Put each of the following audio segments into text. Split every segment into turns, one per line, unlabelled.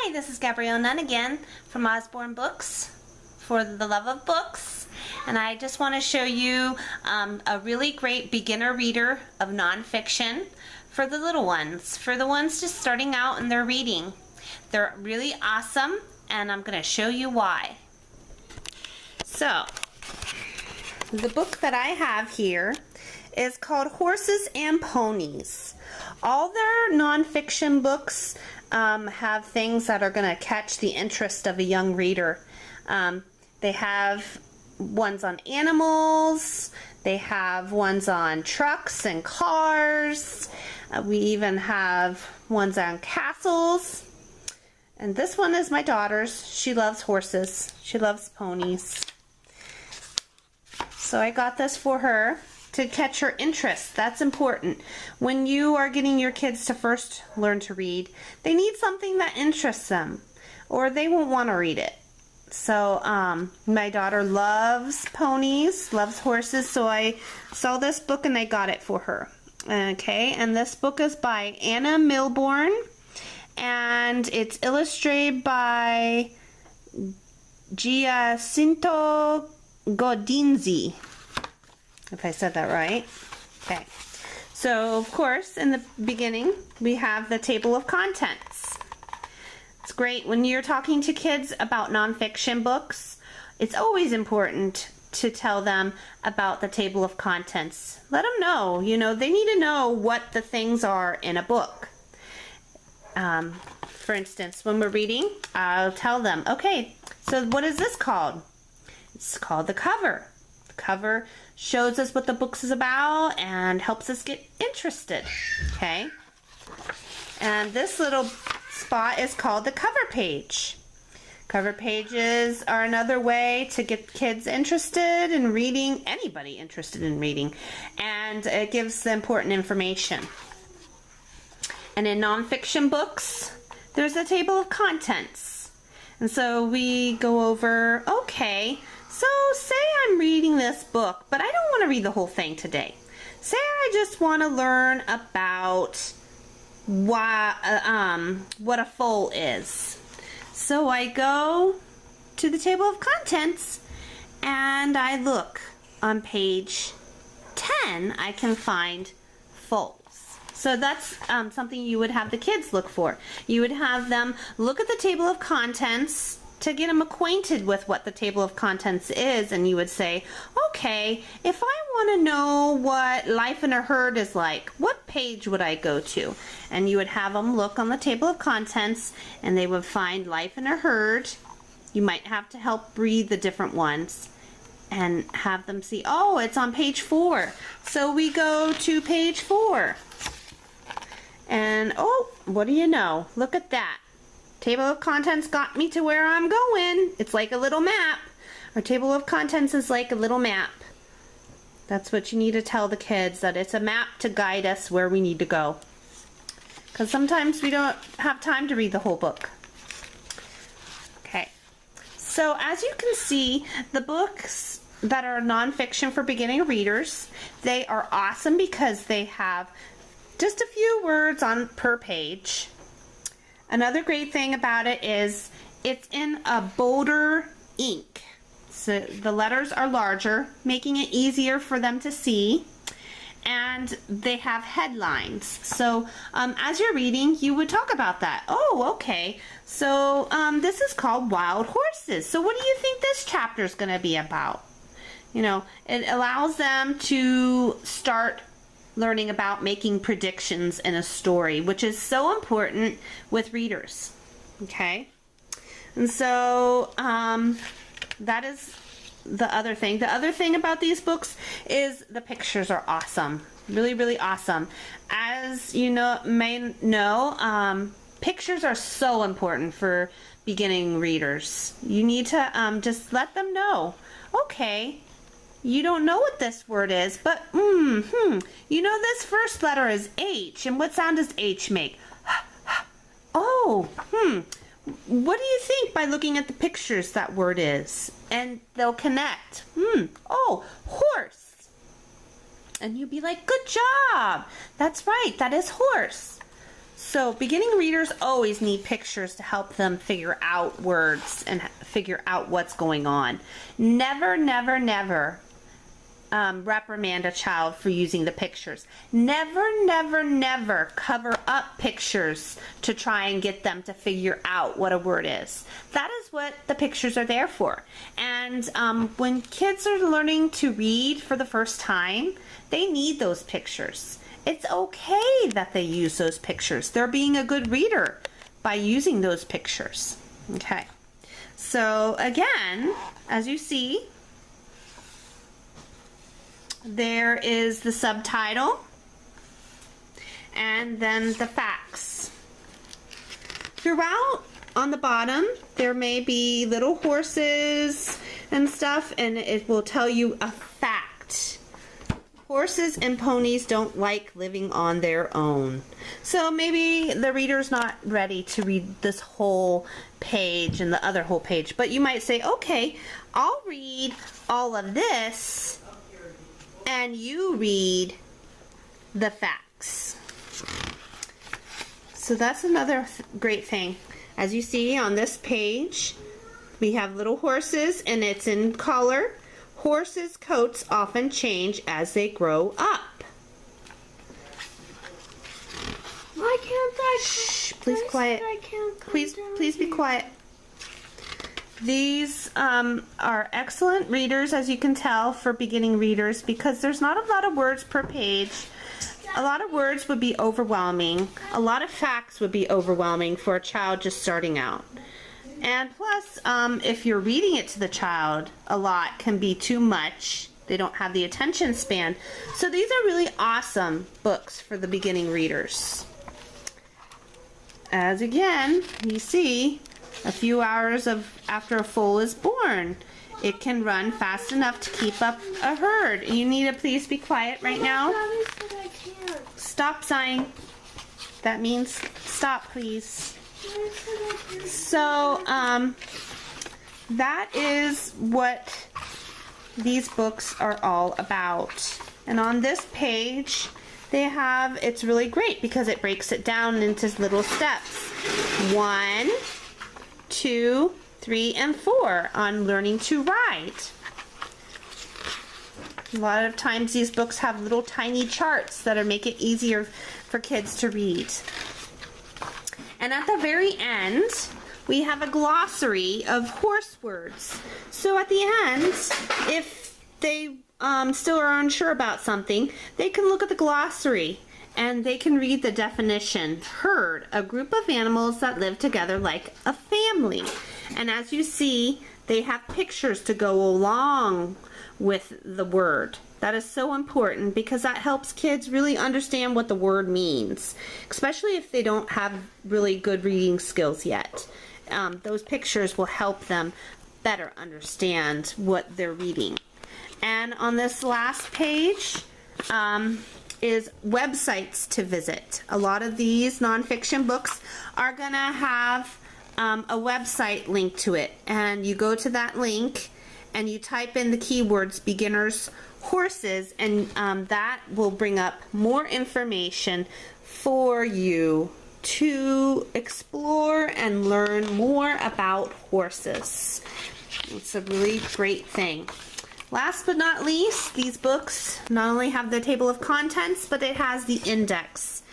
Hi, this is Gabrielle Nunn again from Usborne Books for the love of books, and I just want to show you a really great beginner reader of nonfiction for the little ones, for the ones just starting out in their reading. They're really awesome, and I'm going to show you why. So, the book that I have here is called Horses and Ponies. All their nonfiction books have things that are going to catch the interest of a young reader. They have ones on animals, they have ones on trucks and cars, we even have ones on castles. And this one is my daughter's. She loves horses, she loves ponies. So I got this for her to catch her interest. That's important. When you are getting your kids to first learn to read, they need something that interests them, or they won't want to read it. So my daughter loves ponies, loves horses, so I saw this book and I got it for her. Okay, and this book is by Anna Milbourne, and it's illustrated by Giacinto Godinzi, if I said that right. Okay, so of course in the beginning we have the table of contents. It's great when you're talking to kids about nonfiction books. It's always important to tell them about the table of contents. Let them know, they need to know what the things are in a book. For instance, when we're reading, I'll tell them, okay, so what is this called? It's called the cover. The cover shows us what the book is about and helps us get interested, okay? And this little spot is called the cover page. Cover pages are another way to get kids interested in reading, anybody interested in reading, and it gives the important information. And in nonfiction books, there's a table of contents. And so we go over, okay, so say I'm reading this book, but I don't want to read the whole thing today. Say I just want to learn about what a foal is. So I go to the table of contents and I look on page 10. I can find foals. So that's something you would have the kids look for. You would have them look at the table of contents to get them acquainted with what the table of contents is, and you would say, okay, if I want to know what life in a herd is like, what page would I go to? And you would have them look on the table of contents and they would find life in a herd. You might have to help read the different ones and have them see, oh, it's on page 4. So we go to page 4. And oh, what do you know? Look at that. Table of contents got me to where I'm going. It's like a little map. Our table of contents is like a little map. That's what you need to tell the kids, that it's a map to guide us where we need to go. Because sometimes we don't have time to read the whole book. Okay. So as you can see, the books that are nonfiction for beginning readers, they are awesome because they have just a few words on per page. Another great thing about it is it's in a bolder ink. So the letters are larger, making it easier for them to see. And they have headlines. So as you're reading, you would talk about that. Oh, okay. So this is called Wild Horses. So what do you think this chapter is going to be about? It allows them to start learning about making predictions in a story, which is so important with readers. Okay, and so that is the other thing. The other thing about these books is the pictures are awesome, really, really awesome. As you may know, pictures are so important for beginning readers. You need to just let them know, okay, you don't know what this word is, but this first letter is H, and what sound does H make? Oh, what do you think by looking at the pictures that word is? And they'll connect. Oh, horse. And you'll be like, good job. That's right, that is horse. So beginning readers always need pictures to help them figure out words and figure out what's going on. Never, never, never reprimand a child for using the pictures. Never, never, never cover up pictures to try and get them to figure out what a word is. That is what the pictures are there for. And when kids are learning to read for the first time, they need those pictures. It's okay that they use those pictures. They're being a good reader by using those pictures. Okay. So again, as you see, there is the subtitle and then the facts. Throughout on the bottom there may be little horses and stuff, and it will tell you a fact. Horses and ponies don't like living on their own. So maybe the reader's not ready to read this whole page and the other whole page, but you might say, okay, I'll read all of this and you read the facts. So that's another great thing. As you see on this page, we have little horses and it's in color. Horses' coats often change as they grow up.
Why can't I?
Shh, please quiet. Please be quiet. These are excellent readers, as you can tell, for beginning readers, because there's not a lot of words per page. A lot of words would be overwhelming. A lot of facts would be overwhelming for a child just starting out. And plus, if you're reading it to the child, a lot can be too much. They don't have the attention span. So these are really awesome books for the beginning readers. As again, you see, a few hours after a foal is born, it can run fast enough to keep up a herd. You need to please be quiet right now.
Mommy said I can't.
Stop sign. That means stop, please. So, that is what these books are all about. And on this page, they have, it's really great because it breaks it down into little steps. 1, 2, 3, and 4 on learning to write. A lot of times these books have little tiny charts that make it easier for kids to read. And at the very end, we have a glossary of horse words. So at the end, if they still are unsure about something, they can look at the glossary and they can read the definition. Herd, a group of animals that live together like a family. And as you see, they have pictures to go along with the word. That is so important because that helps kids really understand what the word means, especially if they don't have really good reading skills yet. Those pictures will help them better understand what they're reading. And on this last page is websites to visit. A lot of these nonfiction books are going to have a website link to it, and you go to that link and you type in the keywords beginners horses, and that will bring up more information for you to explore and learn more about horses. It's a really great thing. Last but not least, these books not only have the table of contents, but it has the index.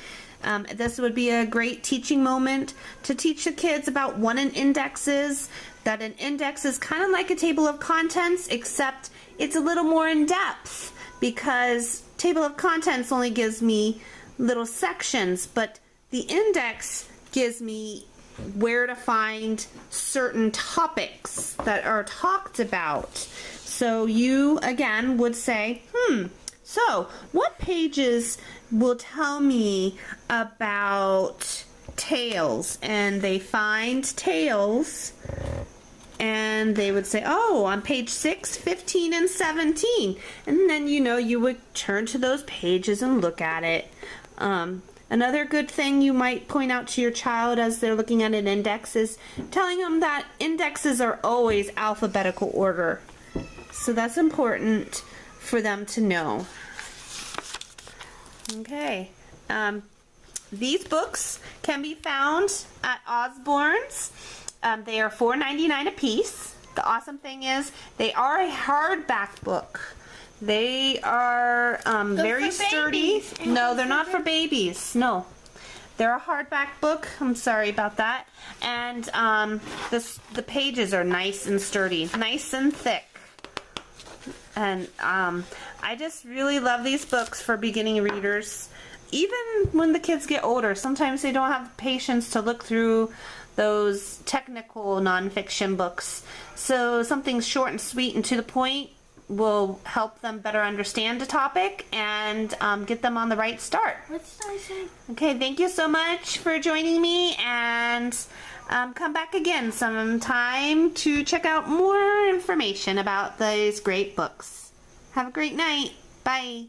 This would be a great teaching moment to teach the kids about what an index is, that an index is kind of like a table of contents, except it's a little more in depth, because table of contents only gives me little sections, but the index gives me where to find certain topics that are talked about. So you, again, would say, so what pages will tell me about tails? And they find tails, and they would say, oh, on page 6, 15, and 17. And then, you would turn to those pages and look at it. Another good thing you might point out to your child as they're looking at an index is telling them that indexes are always alphabetical order. So that's important for them to know. Okay. These books can be found at Usborne's. They are $4.99 a piece. The awesome thing is they are a hardback book. They are very sturdy. No, they're not for babies. No. They're a hardback book. I'm sorry about that. And the pages are nice and sturdy, nice and thick. And I just really love these books for beginning readers. Even when the kids get older, sometimes they don't have the patience to look through those technical nonfiction books. So something short and sweet and to the point will help them better understand the topic and get them on the right start.
What's that saying?
Okay, thank you so much for joining me, and come back again sometime to check out more information about these great books. Have a great night. Bye.